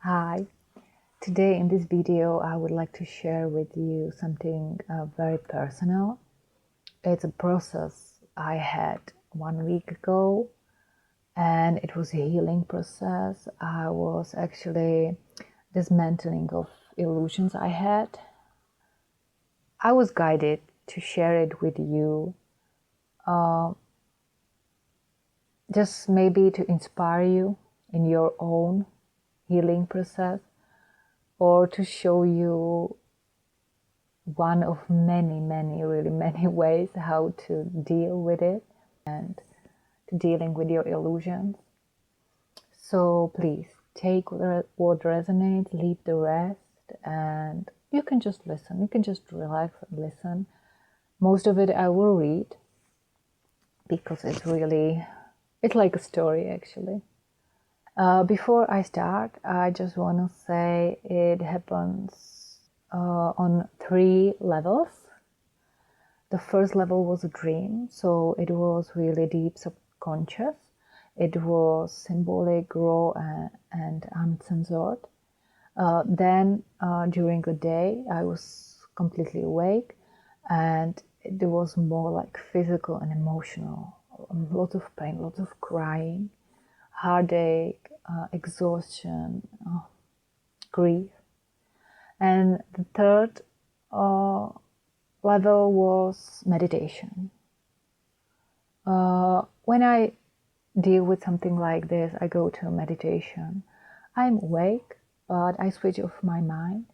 Hi, today in this video I would like to share with you something very personal. It's a process I had 1 week ago and it was a healing process. I was actually dismantling of illusions I had. I was guided to share it with you, just maybe to inspire you in your own healing process, or to show you one of really many ways how to deal with it and to dealing with your illusions. So please take what resonates, leave the rest, and you can just listen. You can just relax and listen. Most of it I will read because it's like a story actually. Before I start, I just want to say it happens on 3 levels. The first level was a dream, so it was really deep subconscious. It was symbolic, raw, and uncensored. Then during the day, I was completely awake, and it was more like physical and emotional. Lots of pain, lots of crying, heartache, exhaustion, grief. And the third level was meditation. When I deal with something like this, I go to meditation. I'm awake, but I switch off my mind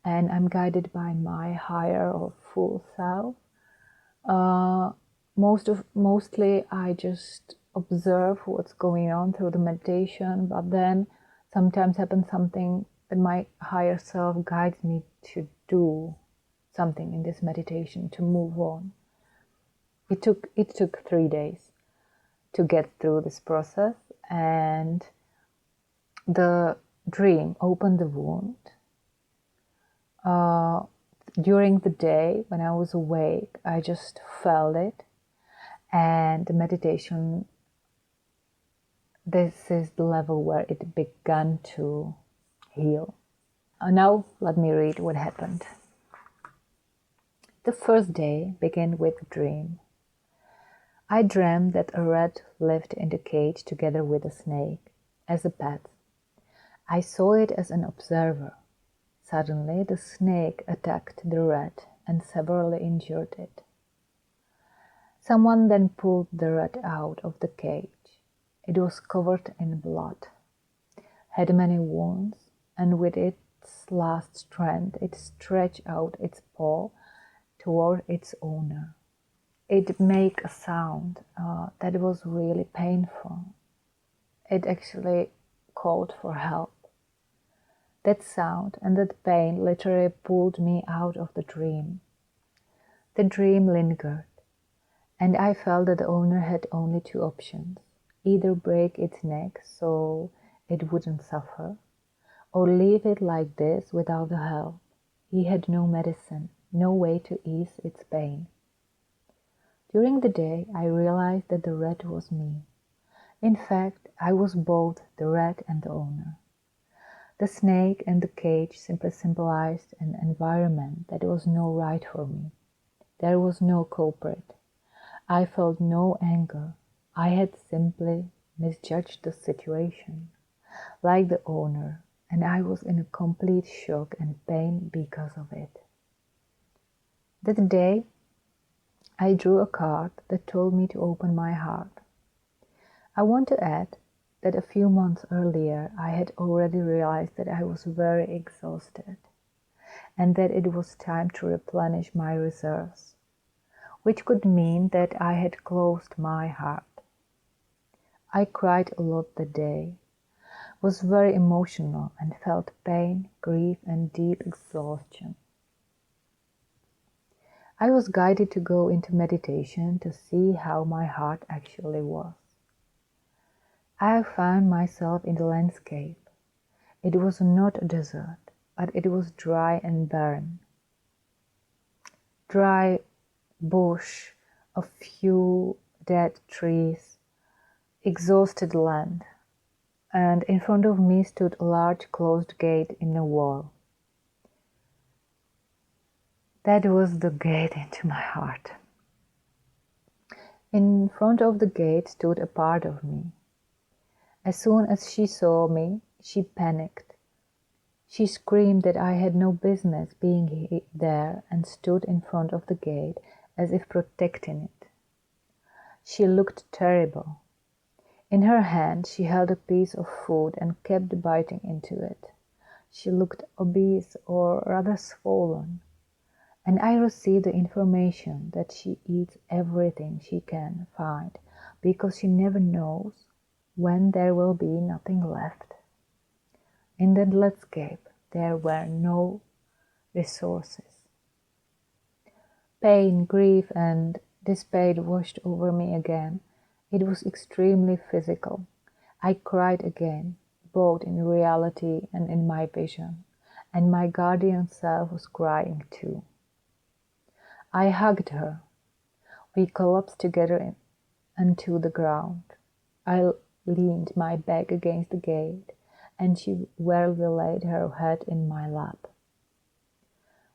and I'm guided by my higher or full self. Mostly I just observe what's going on through the meditation, but then sometimes happens something that my higher self guides me to do something in this meditation, to move on. It took 3 days to get through this process, and the dream opened the wound. During the day when I was awake, I just felt it, and the meditation, this is the level where it began to heal. Now let me read what happened. The first day began with a dream. I dreamt that a rat lived in the cage together with a snake, as a pet. I saw it as an observer. Suddenly the snake attacked the rat and severely injured it. Someone then pulled the rat out of the cage. It was covered in blood, had many wounds, and with its last strength it stretched out its paw toward its owner. It made a sound that was really painful. It actually called for help. That sound and that pain literally pulled me out of the dream. The dream lingered, and I felt that the owner had only 2 options: either break its neck so it wouldn't suffer, or leave it like this without the help. He had no medicine, no way to ease its pain. During the day, I realized that the rat was me. In fact, I was both the rat and the owner. The snake and the cage simply symbolized an environment that was no right for me. There was no culprit. I felt no anger. I had simply misjudged the situation, like the owner, and I was in a complete shock and pain because of it. That day, I drew a card that told me to open my heart. I want to add that a few months earlier I had already realized that I was very exhausted and that it was time to replenish my reserves, which could mean that I had closed my heart. I cried a lot that day, was very emotional, and felt pain, grief, and deep exhaustion. I was guided to go into meditation to see how my heart actually was. I found myself in the landscape. It was not a desert, but it was dry and barren. Dry bush, a few dead trees, exhausted land. and in front of me stood a large closed gate in the wall. That was the gate into my heart. In front of the gate stood a part of me. As soon as she saw me, she panicked. She screamed that I had no business being there and stood in front of the gate as if protecting it. She looked terrible. In her hand she held a piece of food and kept biting into it. She looked obese or rather swollen. And I received the information that she eats everything she can find because she never knows when there will be nothing left. In that landscape, there were no resources. Pain, grief, and despair washed over me again. It was extremely physical. I cried again, both in reality and in my vision, and my guardian self was crying too. I hugged her. We collapsed together onto the ground. I leaned my back against the gate, and she wearily laid her head in my lap.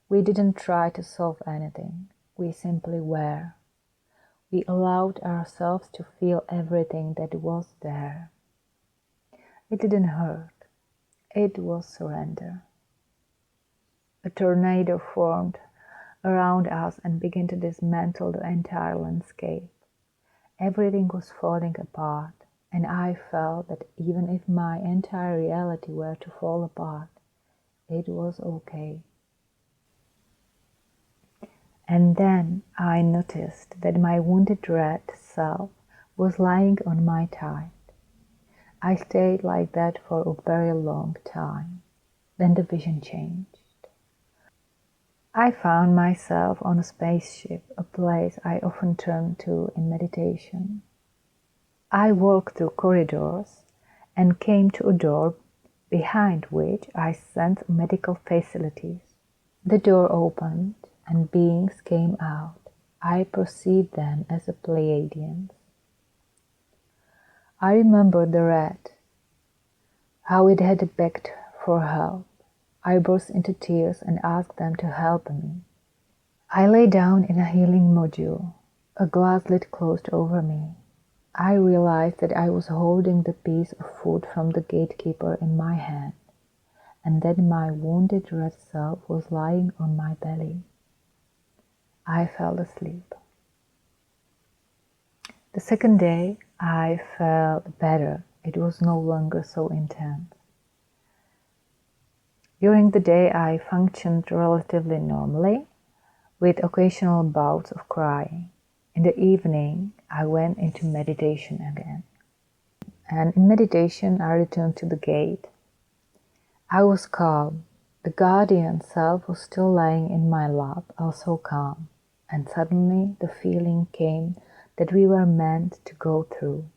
We didn't try to solve anything. We simply were. We allowed ourselves to feel everything that was there. It didn't hurt. It was surrender. A tornado formed around us and began to dismantle the entire landscape. Everything was falling apart, and I felt that even if my entire reality were to fall apart, it was okay. And then I noticed that my wounded red self was lying on my thigh. I stayed like that for a very long time. Then the vision changed. I found myself on a spaceship, a place I often turn to in meditation. I walked through corridors and came to a door behind which I sensed medical facilities. The door opened and beings came out. I perceived them as the Pleiadians. I remembered the red, how it had begged for help. I burst into tears and asked them to help me. I lay down in a healing module. A glass lid closed over me. I realized that I was holding the piece of food from the gatekeeper in my hand, and that my wounded red self was lying on my belly. I fell asleep. The second day, I felt better. It was no longer so intense. During the day, I functioned relatively normally, with occasional bouts of crying. In the evening, I went into meditation again. And in meditation, I returned to the gate. I was calm. The guardian self was still lying in my lap, also calm. And suddenly, the feeling came that we were meant to go through.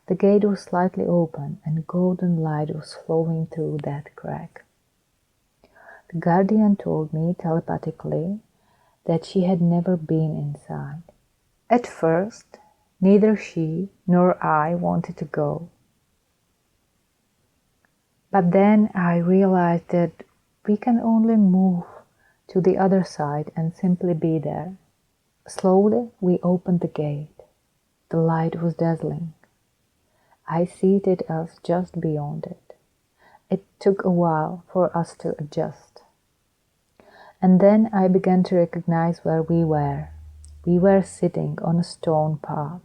The gate was slightly open, and golden light was flowing through that crack. The guardian told me telepathically that she had never been inside. At first, neither she nor I wanted to go. But then I realized that we can only move to the other side and simply be there. Slowly, we opened the gate. The light was dazzling. I seated us just beyond it. It took a while for us to adjust. And then I began to recognize where we were. We were sitting on a stone path.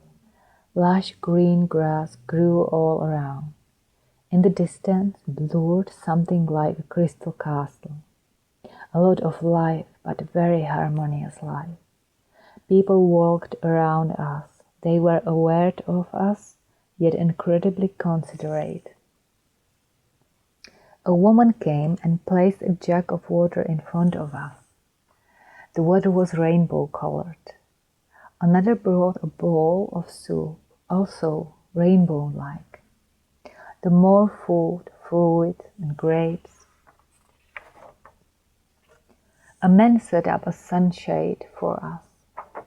Lush green grass grew all around. In the distance blurred something like a crystal castle. A lot of life, but very harmonious life. People walked around us. They were aware of us, yet incredibly considerate. A woman came and placed a jug of water in front of us. The water was rainbow-colored. Another brought a bowl of soup, also rainbow-like. The more food, fruit, and grapes. A man set up a sunshade for us.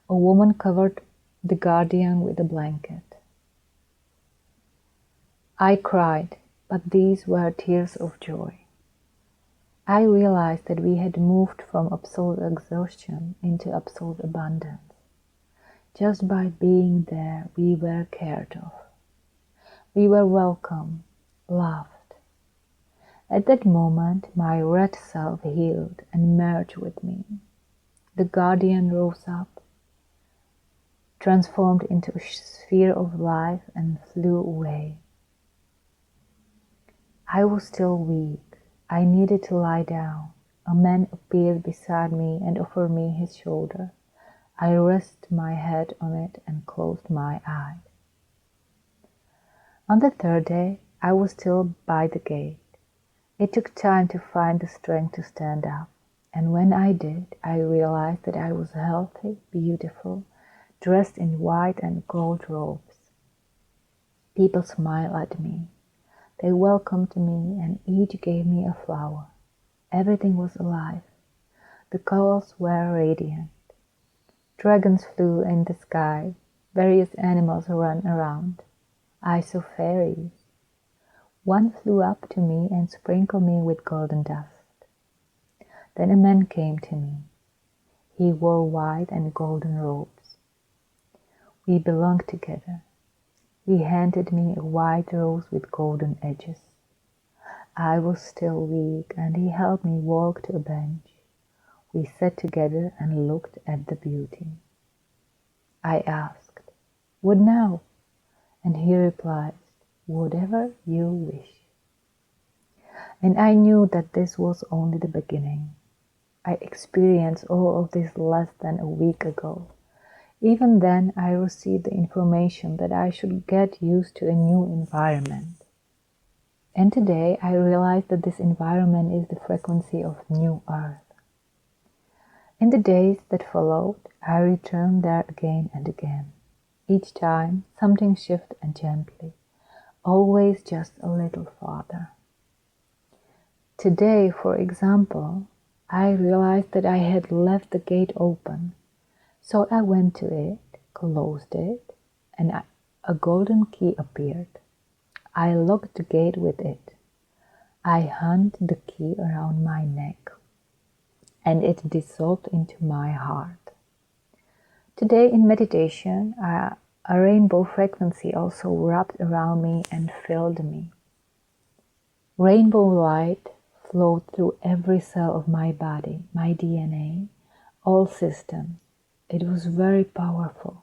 A woman covered the guardian with a blanket. I cried, but these were tears of joy. I realized that we had moved from absolute exhaustion into absolute abundance. Just by being there, we were cared of. We were welcome, loved. At that moment, my red self healed and merged with me. The guardian rose up, transformed into a sphere of life, and flew away. I was still weak. I needed to lie down. A man appeared beside me and offered me his shoulder. I rested my head on it and closed my eyes. On the third day, I was still by the gate. It took time to find the strength to stand up, and when I did, I realized that I was healthy, beautiful, dressed in white and gold robes. People smiled at me. They welcomed me and each gave me a flower. Everything was alive. The colors were radiant. Dragons flew in the sky. Various animals ran around. I saw fairies. One flew up to me and sprinkled me with golden dust. Then a man came to me. He wore white and golden robes. We belonged together. He handed me a white rose with golden edges. I was still weak, and he helped me walk to a bench. We sat together and looked at the beauty. I asked, "What now?" And he replied, "Whatever you wish." And I knew that this was only the beginning. I experienced all of this less than a week ago. Even then, I received the information that I should get used to a new environment. And today, I realized that this environment is the frequency of new earth. In the days that followed, I returned there again and again. Each time, something shifted and gently, always just a little farther. Today, for example, I realized that I had left the gate open. So I went to it, closed it, and a golden key appeared. I locked the gate with it. I hung the key around my neck, and it dissolved into my heart. Today in meditation, a rainbow frequency also wrapped around me and filled me. Rainbow light flowed through every cell of my body, my DNA, all systems. It was very powerful.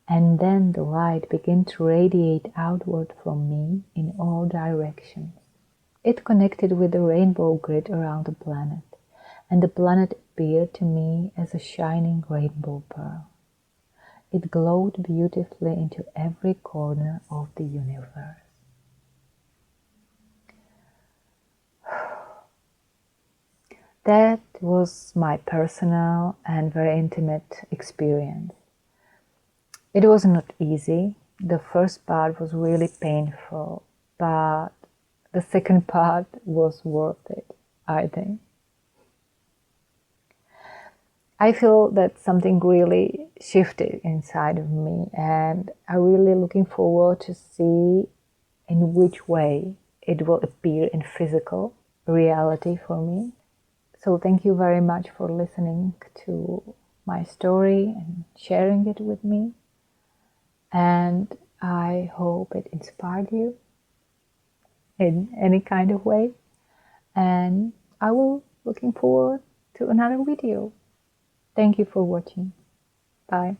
And then the light began to radiate outward from me in all directions. It connected with the rainbow grid around the planet, and the planet appeared to me as a shining rainbow pearl. It glowed beautifully into every corner of the universe. That was my personal and very intimate experience. It was not easy. The first part was really painful, but the second part was worth it, I think. I feel that something really shifted inside of me, and I'm really looking forward to see in which way it will appear in physical reality for me. So thank you very much for listening to my story and sharing it with me. And I hope it inspired you in any kind of way. And I will looking forward to another video. Thank you for watching. Bye.